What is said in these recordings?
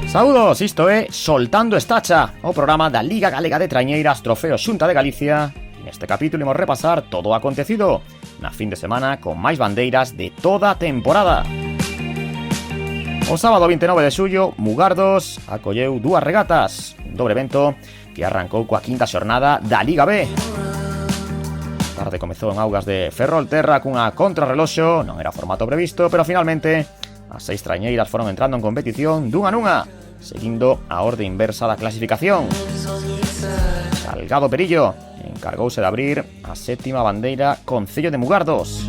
Saúdos, isto é Soltando Estacha, o programa da Liga Galega de Trañeiras Trofeo Xunta de Galicia. Neste capítulo imos repasar todo o acontecido na fin de semana con máis bandeiras de toda a temporada. O sábado 29 de xullo, Mugardos acolleu dúas regatas, un dobre evento que arrancou coa quinta xornada da Liga B. A tarde comezou en augas de Ferrolterra cunha contrarreloxo, non era formato previsto, pero finalmente as 6 trañeiras foron entrando en competición dunha nunha, seguindo a orde inversa da clasificación. Salgado Perillo encargouse de abrir a sétima bandeira Concello de Mugardos.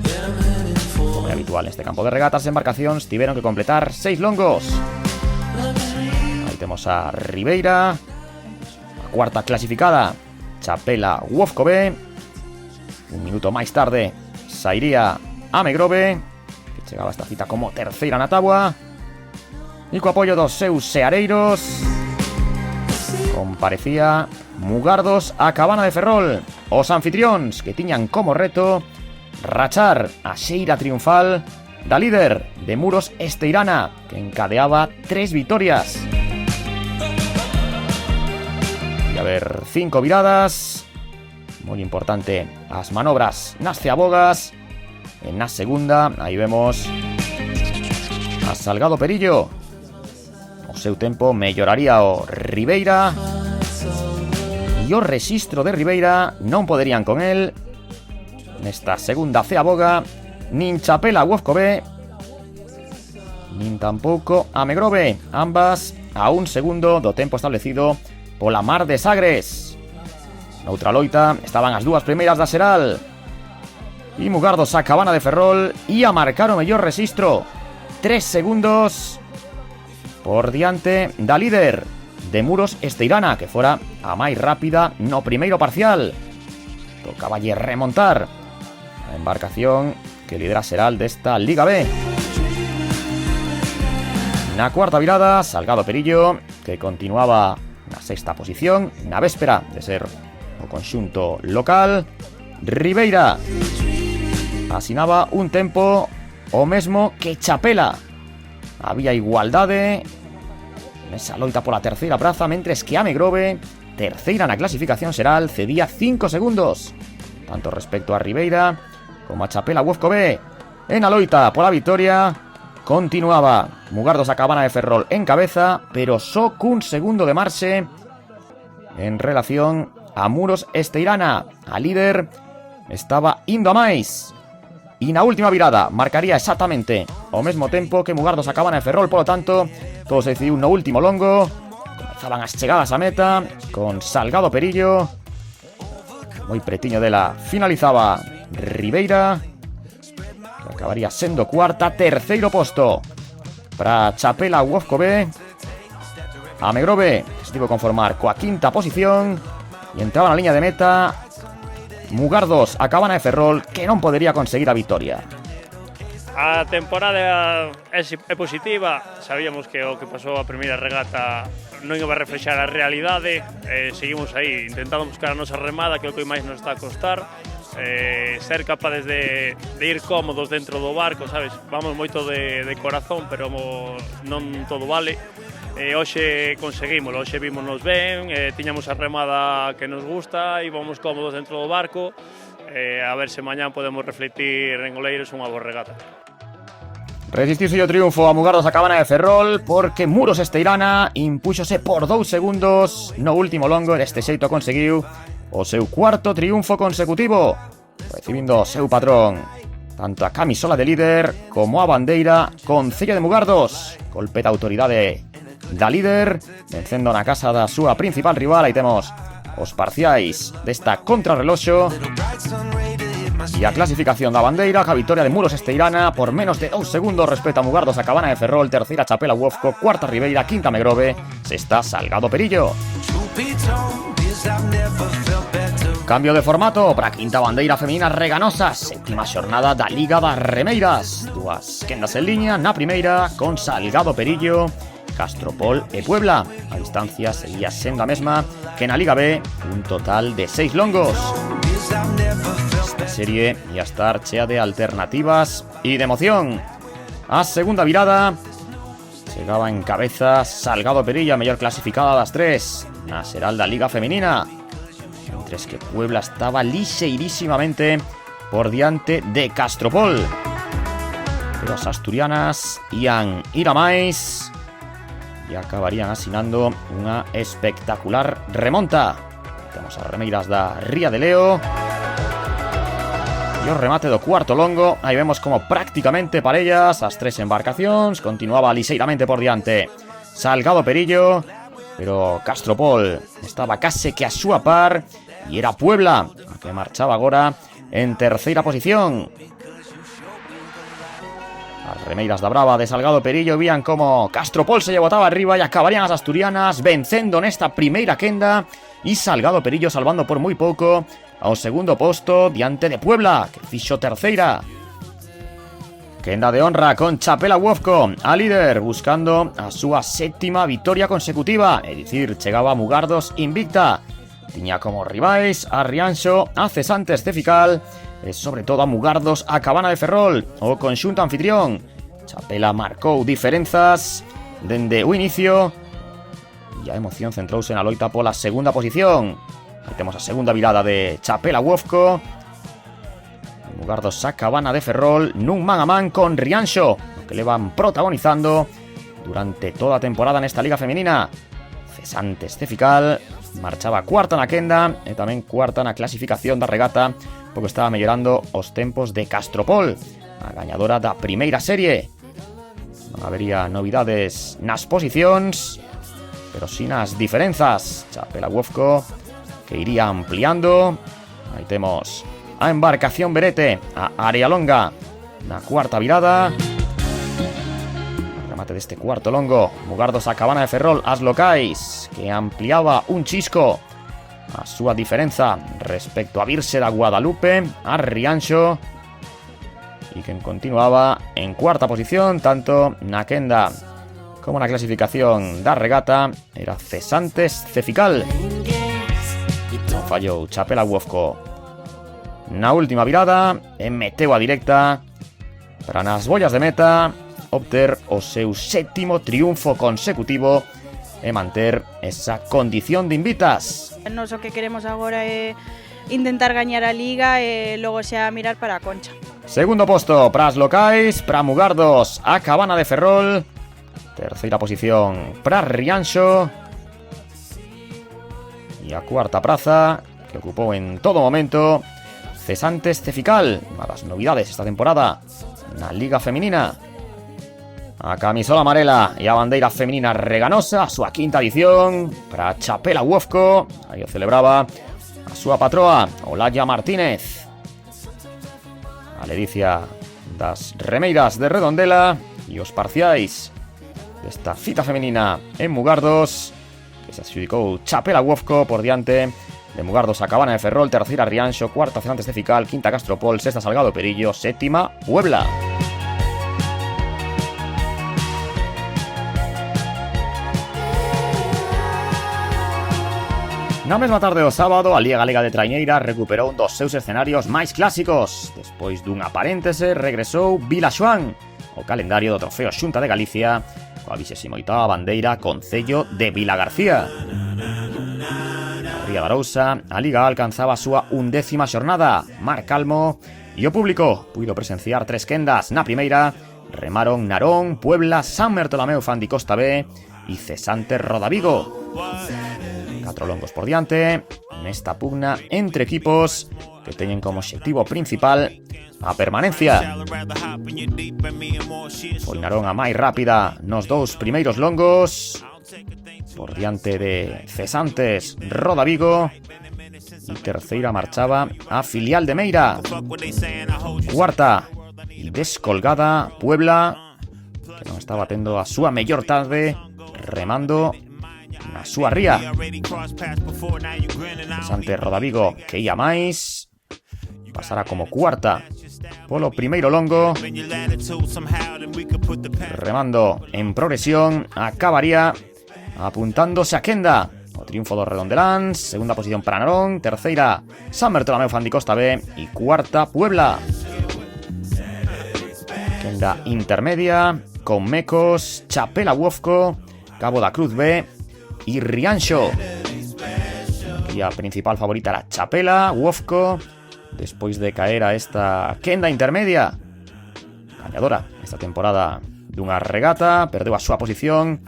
Como é habitual neste campo de regatas, as embarcacións tiveron que completar 6 longos. Aí temos a Ribeira, a cuarta clasificada, Chapela Wofco B. Un minuto máis tarde sairía Amegrove, que chegaba esta cita como terceira na táboa. E co apoio dos seus seareiros comparecía Mugardos a Cabana de Ferrol, os anfitrións que tiñan como reto rachar a xeira triunfal da líder de Muros Esteirana, que encadeaba 3 vitorias. E a ver, 5 viradas. Moi importante as manobras nas ceabogas. En na segunda, aí vemos a Salgado Perillo. O seu tempo melloraría o Ribeira, e o rexistro de Ribeira non poderían con el. Nesta segunda ceaboga, nin Chapela Wofco B, nin tampouco Amegrove, ambas a un segundo do tempo establecido pola Mar de Sagres. Noutra loita estaban as dúas primeiras da Seral, e Mugardos a Cabana de Ferrol ia marcar o mellor rexistro, 3 segundos por diante da líder de Muros Esteirana, que fora a máis rápida no primeiro parcial. Tocáballe remontar a embarcación que lidera Seral desta Liga B. Na cuarta virada, Salgado Perillo, que continuaba na sexta posición, na véspera de ser o conxunto local. Ribeira asinaba un tempo o mesmo que Chapela. Había igualdade nesa loita pola terceira praza, mentres que Amegrove, terceira na clasificación Seral, cedía 5 segundos, tanto respecto a Ribeira como a Chapela Wofco B. En a loita pola vitoria continuaba Mugardos a Cabana de Ferrol en cabeza, pero só cun segundo de marxe en relación a Muros Esteirana. A líder estaba indo a máis, e na última virada marcaría exactamente ao mesmo tempo que Mugardos a Cabana de Ferrol. Polo tanto, todo se decidiu no último longo. Comenzaban as chegadas a meta con Salgado Perillo. Moi pretiño dela finalizaba Ribeira, que acabaría sendo cuarta. Terceiro posto para Chapela Wofco B. Amegrove se tivo que conformar coa quinta posición e entraba na liña de meta Mugardos a Cabana de Ferrol, que non podería conseguir a vitoria. A temporada é positiva. Sabíamos que o que pasou a primeira regata non iba a reflexar a realidade. Seguimos aí intentando buscar a nosa remada, que é o que máis nos está a costar. Ser capaces de ir cómodos dentro do barco, sabes? Vamos moito de corazón, pero non todo vale. Hoxe conseguímoslo, hoxe vímonos ben, tiñamos a remada que nos gusta, íbamos cómodos dentro do barco. A ver se mañán podemos reflectir en Oleiros unha boa regata. Resistirse o triunfo a Mugardos a Cabana de Ferrol, porque Muros Esteirana impúxose por 2 segundos no último longo, e deste xeito conseguiu o seu cuarto triunfo consecutivo, recibindo o seu patrón tanto a camisola de líder como a bandeira Concello de Mugardos. Golpe de autoridade da líder, vencendo na casa da súa principal rival. Aí temos os parciais desta contrarreloxo e a clasificación da bandeira, ca vitoria de Muros Esteirana por menos de 2 segundos respecto a Mugardos a Cabana de Ferrol, terceira Chapela Wofco, cuarta Ribeira, quinta Amegrove, sexta Salgado Perillo. Cambio de formato para a quinta bandeira feminina reganosa, sétima xornada da Liga das Remeiras. Dúas quendas en liña, na primeira con Salgado Perillo, Castropol e Puebla. A distancia seguía sendo a mesma que na Liga B, un total de 6 longos. Esta serie ia estar chea de alternativas e de emoción. A segunda virada Llegaba en cabeza Salgado Perilla, mellor clasificada das tres na xeral da Liga Femenina, mientras que Puebla estaba liseirísimamente por diante de Castropol. Pero as asturianas ian ir a máis e acabarían asinando unha espectacular remonta. Temos as remeiras da Ría de Leo e o remate do cuarto longo. Aí vemos como prácticamente parellas as tres embarcacións. Continuaba liseiramente por diante Salgado Perillo, pero Castropol estaba case que a súa par e era Puebla a que marchaba agora en terceira posición. As remeiras da Brava de Salgado Perillo vían como Castropol se lle botaba arriba e acabarían as asturianas vencendo nesta primeira quenda e Salgado Perillo salvando por moi pouco ao segundo posto diante de Puebla, que fixo terceira. Quenda de honra con Chapela Wofco, a líder, buscando a súa sétima vitoria consecutiva, é dicir, chegaba a Mugardos invicta. Tiña como rivais a Rianxo, a Cesantes Cefical e sobre todo a Mugardos a Cabana de Ferrol, o conxunto anfitrión. Chapela marcou diferenzas dende o inicio e a emoción centrouse na loita pola segunda posición. Aí temos a segunda virada de Chapela Wofco. Mugardos a Cabana de Ferrol nun man a man con Rianxo, que levan protagonizando durante toda a temporada nesta Liga Femenina. Cesantes Cefical marchaba cuarta na quenda e tamén cuarta na clasificación da regata, porque estaba mellorando os tempos de Castropol, a gañadora da primeira serie. Non habería novidades nas posicións, pero si nas diferenzas. Chapela Wofco que iría ampliando. Aí temos a embarcación Berete, a Arealonga na cuarta virada. O remate deste cuarto longo, Mugardos a Cabana de Ferrol, as locais, que ampliaba un chisco a súa diferenza respecto a Virse da Guadalupe, a Rianxo, e que continuaba en cuarta posición tanto na quenda como na clasificación da regata era Cesantes Cefical. Non fallou Chapela Wofco na última virada e meteu a directa para nas bollas de meta obter o seu sétimo triunfo consecutivo e manter esa condición de invitas. Nos o que queremos agora é intentar gañar a Liga e logo xa mirar para a Concha. Segundo posto para as locais, para Mugardos a Cabana de Ferrol. Terceira posición para Rianxo. E a cuarta praza que ocupou en todo momento Cesantes Cefical, unha das novidades esta temporada na Liga Femenina. A camisola amarela e a bandeira femenina reganosa, a súa quinta edición para Chapela Wofco. Aí o celebraba a súa patroa, Olaya Martínez. A ledicia das remeiras de Redondela e os parciais desta cita femenina en Mugardos, que se adxudicou Chapela Wofco por diante de Mugardos a Cabana de Ferrol, terceira Rianxo, cuarta Cesantes Cefical, quinta Castropol, sexta Salgado Perillo, séptima Puebla. Na mesma tarde do sábado, a Liga Galega de Traiñeira recuperou un dos seus escenarios máis clásicos. Despois dunha paréntese, regresou Vilaxoán, o calendario do Trofeo Xunta de Galicia, coa 28ª bandeira Concello de Vilagarcía. Ría de Arousa, a Liga alcanzaba a súa 11ª xornada. Mar calmo e o público puido presenciar tres quendas. Na primeira, remaron Narón, Puebla, San Bertolomeu Fandi Costa B e Cesantes Rodavigo. 4 longos por diante nesta pugna entre equipos que teñen como obxectivo principal a permanencia. Foi Narón a máis rápida nos dous primeiros longos, por diante de Cesantes Rodavigo, e terceira marchaba a Filial de Meira. Cuarta e descolgada Puebla, que non estaba tendo a súa mellor tarde remando na súa ría. Cesantes Rodavigo que ia máis, pasara como cuarta polo primeiro longo, remando en progresión, acabaría apuntándose a quenda. O triunfo dos redondeláns, segunda posición para Narón, terceira San Bertolomeu Fandi Costa B e cuarta Puebla. Quenda intermedia con Mecos, Chapela Wofco, Cabo da Cruz B y Rianxo. La principal favorita era Chapela Wofco, despois de caer a esta quenda intermedia. Gañadora esta temporada dunha regata, perdeu a súa posición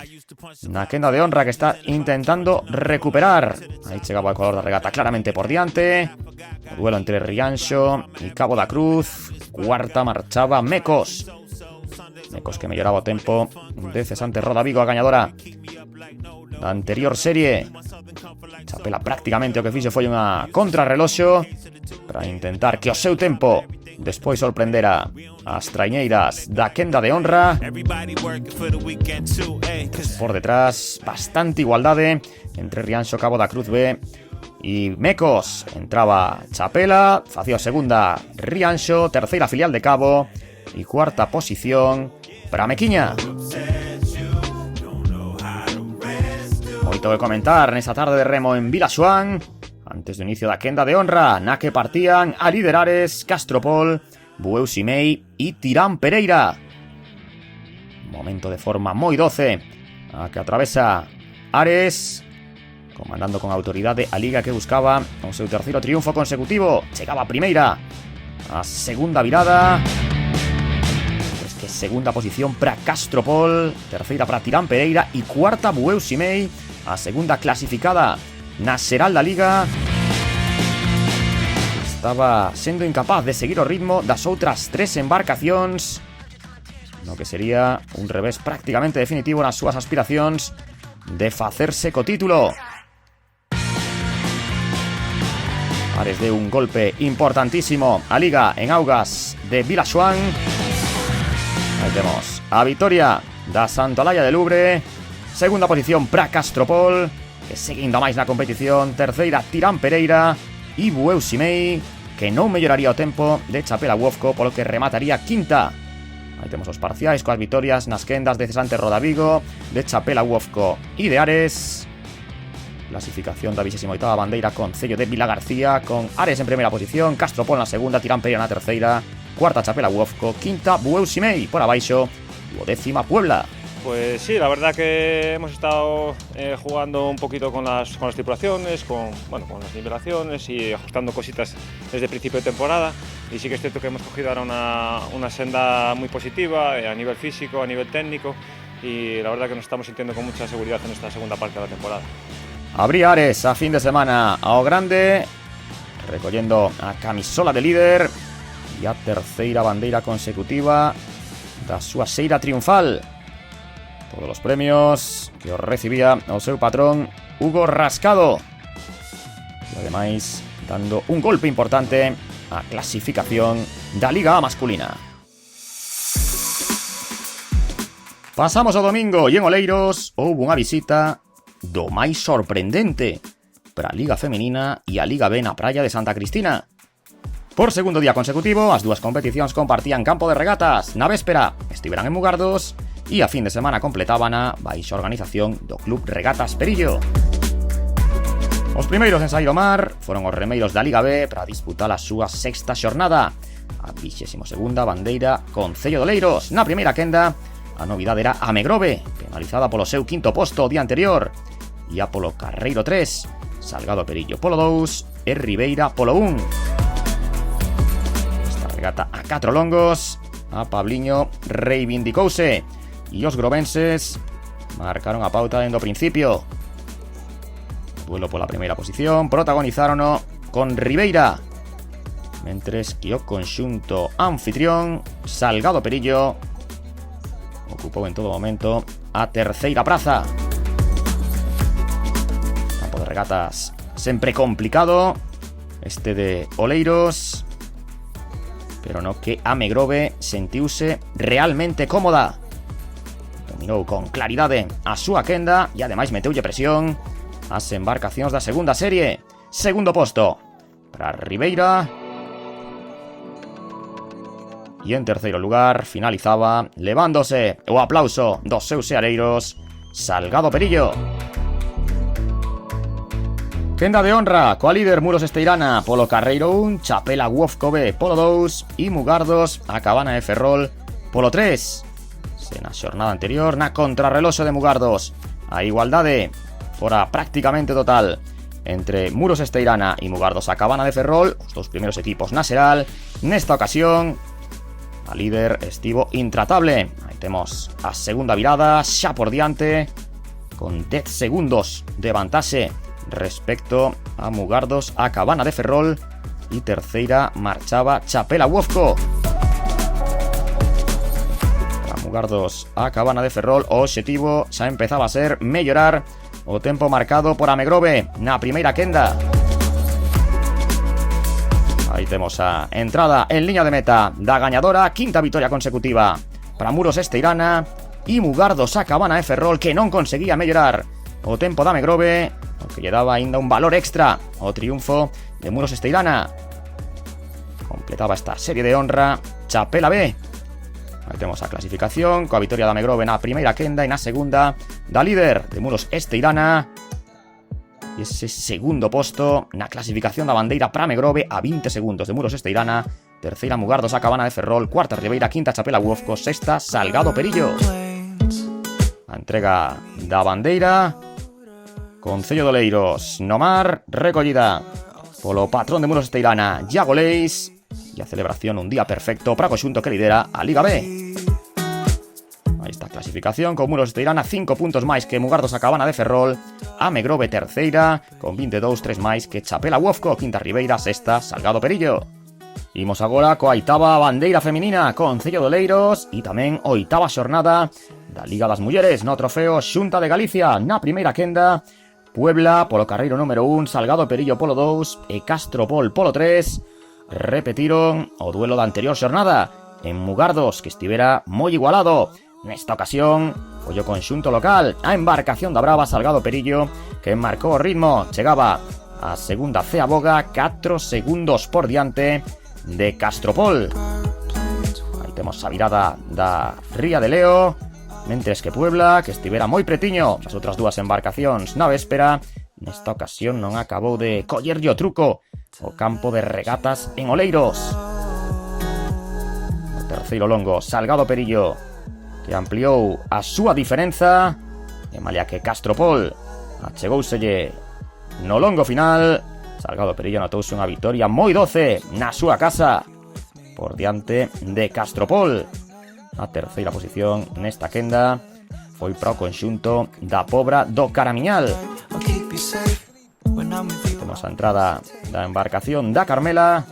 na quenda de honra que está intentando recuperar. Aí chegaba o ecuador da regata claramente por diante. O duelo entre Rianxo e Cabo da Cruz. Cuarta marchaba Mecos. Mecos que melloraba o tempo de cesante Roda Vigo, a gañadora da anterior serie. Chapela prácticamente o que fixo foi unha contrarreloxo para intentar que o seu tempo despois sorprendera as traiñeiras da quenda de honra. Por detrás, bastante igualdade entre Rianxo, Cabo da Cruz B e Mecos. Entraba Chapela, facía segunda Rianxo, terceira filial de Cabo e cuarta posición para Mequiña. Moito que comentar nesa tarde de remo en Vilaxoán, antes do inicio da quenda de honra, na que partían a líder Ares, Castropol, Bueu Ximei e Tirán Pereira. Momento de forma moi doce a que atravesa Ares, comandando con autoridade a liga que buscaba o seu terceiro triunfo consecutivo. Chegaba a primeira, a segunda virada. Pues que segunda posición para Castropol, terceira para Tirán Pereira e cuarta Bueu Ximei, a segunda clasificada na xeral da liga. Estaba sendo incapaz de seguir o ritmo das outras tres embarcacións, no que sería un revés prácticamente definitivo nas súas aspiracións de facerse co título. Ares deu un golpe importantísimo a liga en augas de Vilaxoán. Aí temos a vitoria da Santolaya de Lubre. Segunda posición para Castropol, que seguindo máis na competición. Terceira Tirán Pereira e Bueu Ximei, que non melloraría o tempo de Chapela Wofco, polo que remataría quinta. Aí temos os parciais coas vitorias nas quendas de cesante Roda Vigo, de Chapela Wofco e de Ares. Clasificación da 28ª bandeira con sello de Vila García, con Ares en primeira posición, Castropol na segunda, Tirán Pereira na terceira, cuarta Chapela Wofco, quinta Bueu Ximei, por abaixo, 10ª Puebla. Pues sí, la verdad que hemos estado jugando un poquito con las tripulaciones, con las nivelaciones y ajustando cositas desde el principio de temporada. Y sí que es cierto que hemos cogido ahora una senda muy positiva a nivel físico, a nivel técnico, y la verdad que nos estamos sintiendo con mucha seguridad en esta segunda parte de la temporada. Abría Ares a fin de semana ao grande, recollendo a camisola de líder e a terceira bandeira consecutiva da súa xeira triunfal. Todos os premios que os recibía o seu patrón Hugo Rascado. E ademais dando un golpe importante á clasificación da Liga A masculina. Pasamos ao domingo e en Oleiros houve unha visita do máis sorprendente para a Liga Femenina e a Liga B na praia de Santa Cristina. Por segundo día consecutivo, as dúas competicións compartían campo de regatas. Na véspera estiveran en Mugardos e a fin de semana completaban a baixa organización do Club Regatas Perillo. Os primeiros en saír ao mar foron os remeiros da Liga B para disputar a súa sexta xornada, a 22ª bandeira Concello de Oleiros. Na primeira quenda, a novidade era a Megrove, penalizada polo seu quinto posto o día anterior, e a polo Carreiro 3, Salgado Perillo polo 2 e Ribeira polo 1. Esta regata a 4 longos, a Pabliño reivindicouse e os grovenses marcaron a pauta dende o principio. Duelo pola primeira posición, protagonizárono con Ribeira, mentres que o conxunto anfitrión Salgado Perillo ocupou en todo momento a terceira praza. Campo de regatas sempre complicado este de Oleiros, pero no que a Megrove sentiuse realmente cómoda. Dominou con claridade a súa quenda e ademais meteulle presión ás embarcacións da segunda serie. Segundo posto para Ribeira. E en terceiro lugar finalizaba levándose o aplauso dos seus seareiros Salgado Perillo. Quenda de honra coa líder Muros Esteirana polo Carreiro 1, Chapela Wofco B polo 2 e Mugardos a Cabana de Ferrol polo 3. se na xornada anterior na contrarreloxo de Mugardos. A igualdade fora prácticamente total entre Muros Esteirana e Mugardos a Cabana de Ferrol, os dous primeiros equipos na xeral. Nesta ocasión, a líder estivo intratable. Aí temos a segunda virada xa por diante, con 10 segundos de vantaxe respecto a Mugardos a Cabana de Ferrol, e terceira marchaba Chapela Uofco. Para Mugardos a Cabana de Ferrol, o obxectivo xa empezaba a ser mellorar o tempo marcado por Amegrove na primeira quenda. Aí temos a entrada en liña de meta da gañadora, quinta vitoria consecutiva para Muros Esteirana, e Mugardos a Cabana de Ferrol, que non conseguía mellorar o tempo da Amegrove, o que lle daba aínda un valor extra ao triunfo de Muros Esteirana. Completaba esta serie de honra Chapela B. Aí temos a clasificación coa vitoria da Amegrove na primeira quenda, e na segunda da líder de Muros Esteirana. E ese segundo posto na clasificación da bandeira para Amegrove, a 20 segundos de Muros Esteirana. Terceira Mugardos a Cabana de Ferrol, cuarta Ribeira, quinta Chapela Uofco, sexta Salgado Perillo. A entrega da bandeira Concello de Oleiros no mar, recollida polo patrón de Muros Esteirana, Iago Leis, e a celebración un día perfecto para o conxunto que lidera a Liga B. Aí está a clasificación, con Muros Esteirana 5 puntos máis que Mugardos a Cabana de Ferrol, Amegrove terceira con 22, 3 máis que Chapela Uofco, quinta Ribeira, sexta Salgado Perillo. Imos agora coa oitava bandeira feminina, Concello de Oleiros, e tamén oitava xornada da Liga das Mulleres no trofeo Xunta de Galicia. Na primeira quenda, Puebla polo carreiro número 1, Salgado Perillo polo 2 e Castropol polo 3 repetiron o duelo da anterior xornada en Mugardos, que estivera moi igualado. Nesta ocasión foi o conxunto local, a embarcación da Brava, Salgado Perillo, que marcou o ritmo. Chegaba a segunda Ceaboga, 4 segundos por diante de Castropol. Aí temos a virada da Ría de Leo, mentres que Puebla, que estivera moi pretiño das outras dúas embarcacións na véspera, nesta ocasión non acabou de collerlle o truco o campo de regatas en Oleiros. O terceiro longo, Salgado Perillo, que ampliou a súa diferenza, e malia que Castropol achegouselle no longo final, Salgado Perillo notouse unha vitoria moi doce na súa casa por diante de Castropol. A terceira posición nesta quenda foi para o conxunto da Pobra do Caramiñal. Temos a entrada da embarcación da Carmela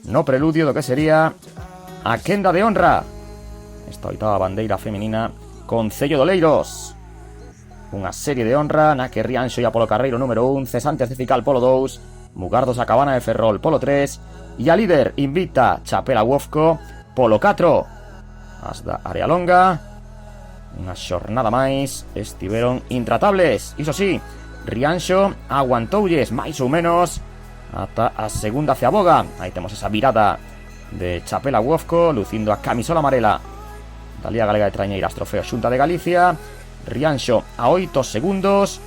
no preludio do que sería a quenda de honra. Esta oitava bandeira feminina, Concello de Oleiros. Unha serie de honra na que Rianxo ia polo carreiro número 1, Cesantes de Fical polo 2, Mugardos a Cabana de Ferrol polo 3, e a líder invicta Chapela Uofco polo 4. As da área longa, unha xornada máis, estiveron intratables. Iso sí, Rianxo aguantoulles máis ou menos ata a segunda Ceaboga. Aí temos esa virada de Chapela Uofco, lucindo a camisola amarela da Liga Galega de Trañeiras, trofeo Xunta de Galicia. Rianxo a 8 segundos,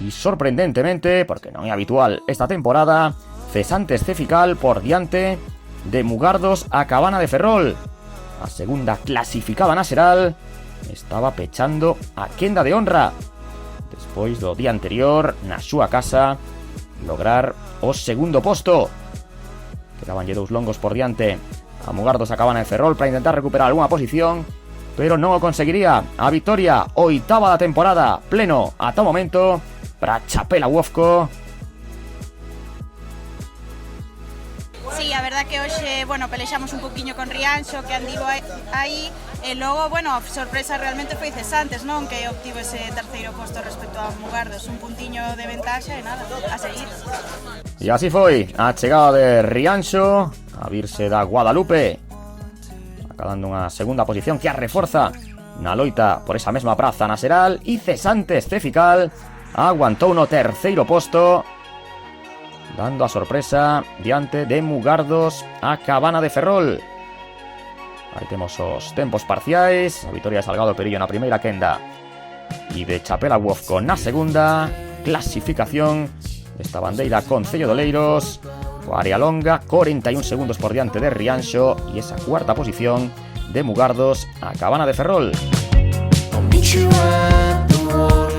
e sorprendentemente, porque non é habitual esta temporada, Cesantes Cefical por diante de Mugardos a Cabana de Ferrol. A segunda clasificada na xeral estaba pechando a quenda de honra despois do día anterior na súa casa lograr o segundo posto. Quedabanlle 2 longos por diante a Mugardos a Cabana de Ferrol para intentar recuperar algunha posición, pero non o conseguiría. A vitoria oitava da temporada, pleno ata o momento para Chapela Uofco. Sí, a verdad que hoxe, bueno, pelexamos un poquinho con Rianxo, que andivo aí, e logo, bueno, a sorpresa realmente foi Cesantes, non? Que obtivo ese terceiro posto respecto a Mugardos, un puntiño de ventaxa e nada, a seguir. E así foi a chegada de Rianxo a virse da Guadalupe, acabando unha segunda posición que a reforza na loita por esa mesma praza na xeral, e Cesantes Cefical aguantou no terceiro posto, dando a sorpresa diante de Mugardos a Cabana de Ferrol. Aí temos os tempos parciais, a vitoria de Salgado Perillo na primeira quenda e de Chapela Uofco na segunda. Clasificación desta bandeira Concello de Oleiros, coa área longa, 41 segundos por diante de Rianxo, e esa cuarta posición de Mugardos a Cabana de Ferrol.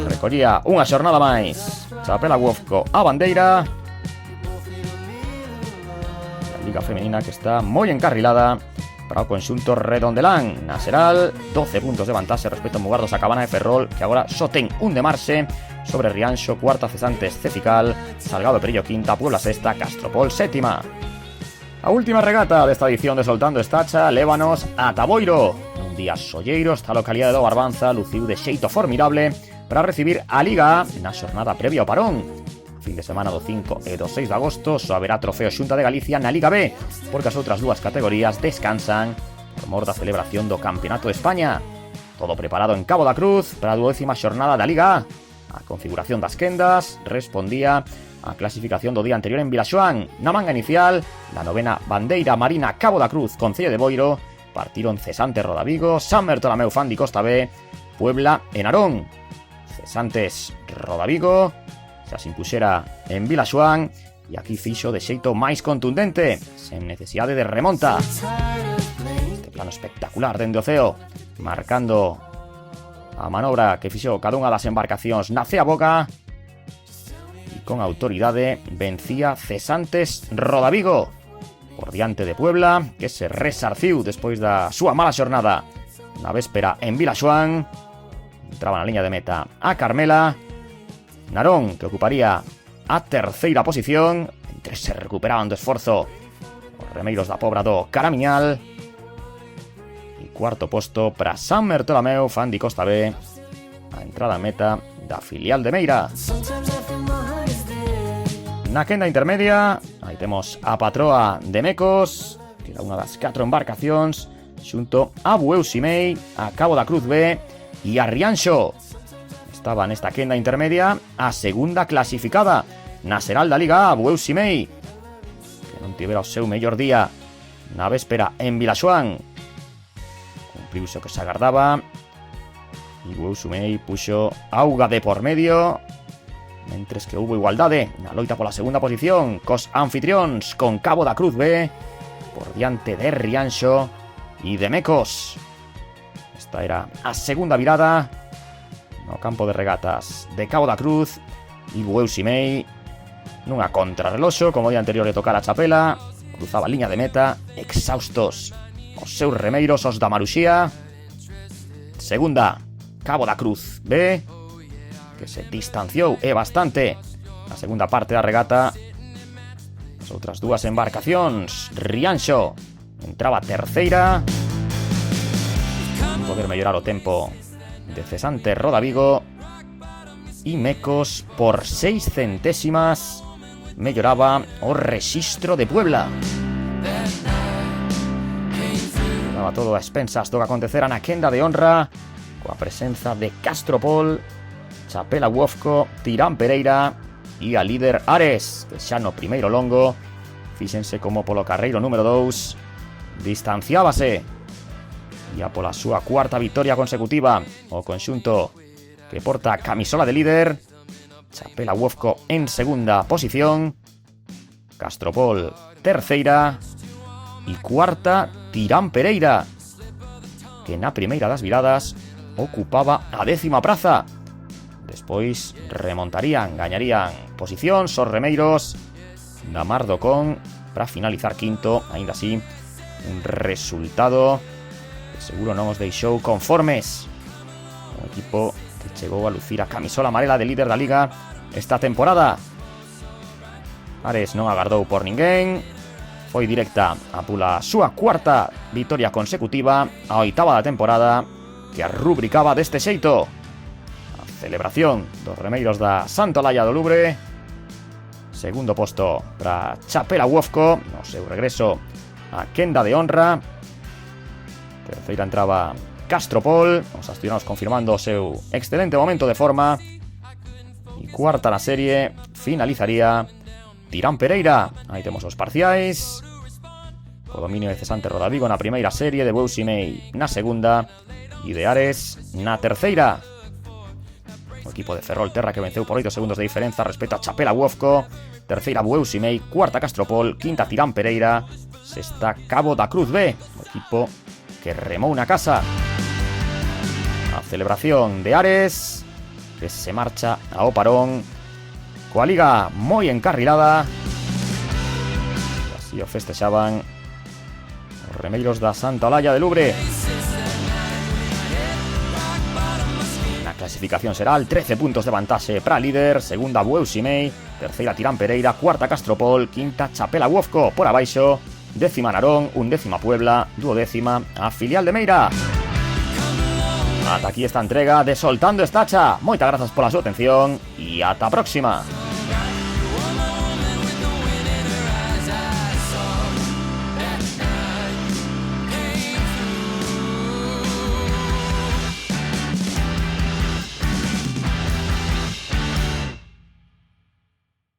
Recollía unha xornada máis Chapela Wofco a bandeira. A Liga Femenina que está moi encarrilada para o conxunto redondelán. Na xeral, 12 puntos de vantaxe respecto a Mugardos a Cabana de Ferrol, que agora só ten un de marxe sobre Rianxo, cuarta, Cesantes, Cecical, Salgado de Perillo quinta, Puebla sexta, Castropol sétima. A última regata desta edición de Soltando Estacha lévanos a Taboiro. Un día solleiro, esta localidade do Barbanza luciu de xeito formidable para recibir a Liga A na xornada previa ao parón. Fin de semana do 5 e do 6 de agosto só haberá trofeo Xunta de Galicia na Liga B, porque as outras dúas categorías descansan por mor da celebración do Campeonato de España. Todo preparado en Cabo da Cruz para a 12ª xornada da Liga A. A configuración das quendas respondía a clasificación do día anterior en Vilaxoán. Na manga inicial, na novena bandeira marina Cabo da Cruz, Concello de Boiro, partiron Cesantes Rodavigo, San Bertolameu Fandi Costa B, Puebla e Narón. Cesantes Rodavigo xa se impuxera en Vilaxoán e aquí fixo de xeito máis contundente, sen necesidade de remonta. Este plano espectacular dende o ceo, marcando a manobra que fixo cada unha das embarcacións na cea boca e con autoridade vencía Cesantes Rodavigo por diante de Puebla, que se resarciu despois da súa mala xornada na véspera en Vilaxoán. Entraba na liña de meta a Carmela. Narón, que ocuparía a terceira posición, entre se recuperaban do esforzo os remeiros da Pobra do Caramiñal. E cuarto posto para San Bertolameu Fandi Costa B, a entrada en meta da filial de Meira. Na quenda intermedia, aí temos a patroa de Mecos, que era unha das 4 embarcacións, xunto a Bueu Simei, a Cabo da Cruz B e a Rianxo. Estaba nesta quenda intermedia a segunda clasificada na xeral da Liga A, Bueu Simei, que non tivera o seu mellor día na véspera en Vilaxoán. Cumpriuse o que se agardaba e Bueu Simei puxo auga de por medio, mentres que hubo igualdade na loita pola segunda posición cos anfitrións, con Cabo da Cruz B por diante de Rianxo e de Mecos. Esta era a segunda virada no campo de regatas de Cabo da Cruz e Bueu Simei nunha contrarreloxo, como o día anterior de tocar a Chapela, cruzaba a liña de meta, exhaustos os seus remeiros, os da Maruxía. Segunda, Cabo da Cruz B, que se distanciou bastante na segunda parte da regata. As outras dúas embarcacións, Rianxo entraba terceira, poder mellorar o tempo de Cesantes Rodavigo, e Mecos por 6 centésimas melloraba o rexistro de Puebla. Daba todo a expensas do que acontecera na quenda de honra, coa presenza de Castropol, Chapela Wofco, Tirán Pereira e a líder Ares, que xa no primeiro longo, fíxense como polo carreiro número 2 distanciábase e a pola súa cuarta victoria consecutiva o conxunto que porta camisola de líder. Chapela Wofco en segunda posición, Castropol terceira e cuarta Tirán Pereira, que na primeira das viradas ocupaba a 10ª praza. Despois remontarían, gañarían posicións os remeiros da Mar do Con para finalizar quinto. Aínda así, un resultado que seguro non os deixou conformes. Un equipo que chegou a lucir a camisola amarela de líder da Liga esta temporada. Ares non agardou por ninguén, foi directa a pola súa cuarta vitoria consecutiva, a 8ª da temporada, que a rubricaba deste xeito. A celebración dos remeiros da Santolaya do Lubre. Segundo posto para Chapela Wofco no seu regreso a quenda de honra. Terceira entraba Castropol, os asturianos confirmando o seu excelente momento de forma. E cuarta na serie finalizaría Tirán Pereira. Aí temos os parciais. O dominio de Cesantes Rodavigo na primeira serie, de Bueu Simei na segunda e de Ares na terceira. O equipo de Ferrol Terra que venceu por 8 segundos de diferenza respecto a Chapela Wofco. Terceira Bueu Simei, cuarta Castropol, quinta Tirán Pereira, sexta Cabo da Cruz B, o equipo que remou na casa. A celebración de Ares, que se marcha ao parón coa liga moi encarrilada. Así o festexaban os remeiros da Santa Olalla de Lubre. Na clasificación xeral, 13 puntos de vantaxe para líder, segunda Bueuximei, terceira Tirán Pereira, cuarta Castropol, quinta Chapela Uofco, por abaixo, décima Narón, undécima Puebla, duodécima a filial de Meira. Ata aquí esta entrega de Soltando Estacha. Moitas grazas pola súa atención e ata a próxima.